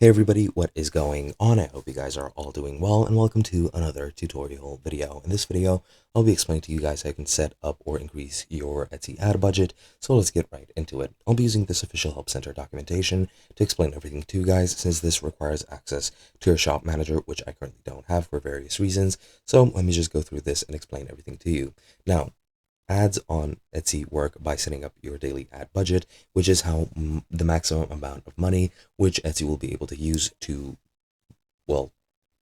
Hey everybody, what is going on? I hope you guys are all doing well and welcome to another tutorial video. In this video, I'll be explaining to you guys how you can set up or increase your Etsy ad budget. So let's get right into it. I'll be using this official Help Center documentation to explain everything to you guys since this requires access to your shop manager, which I currently don't have for various reasons. So let me just go through this and explain everything to you. Now, ads on Etsy work by setting up your daily ad budget, which is how the maximum amount of money which Etsy will be able to use to, well,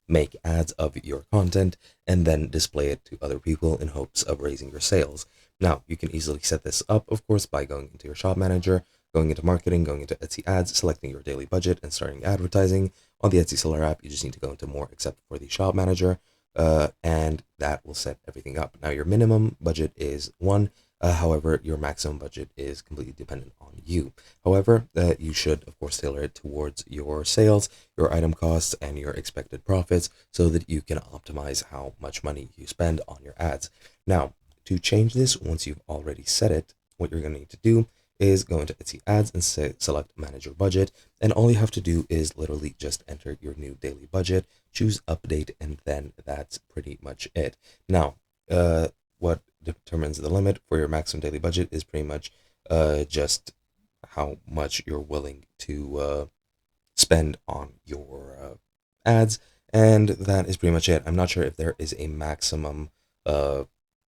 make ads of your content and then display it to other people in hopes of raising your sales. Now, you can easily set this up, of course, by going into your shop manager, going into marketing, going into Etsy ads, selecting your daily budget, and starting advertising. On the Etsy seller app, you just need to go into more except for the shop manager, and that will set everything up. Now, your minimum budget is one. However, your maximum budget is completely dependent on you. However, you should, of course, tailor it towards your sales, your item costs, and your expected profits so that you can optimize how much money you spend on your ads. Now, to change this, once you've already set it, what you're going to need to do is go into Etsy ads and select manage your budget. And all you have to do is literally just enter your new daily budget, choose update, and then that's pretty much it. Now, what determines the limit for your maximum daily budget is pretty much just how much you're willing to spend on your ads, and that is pretty much it. I'm not sure if there is a maximum uh,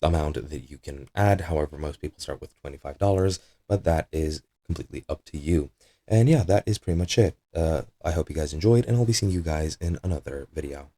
amount that you can add. However, most people start with $25, but that is completely up to you. And yeah, that is pretty much it. I hope you guys enjoyed, and I'll be seeing you guys in another video.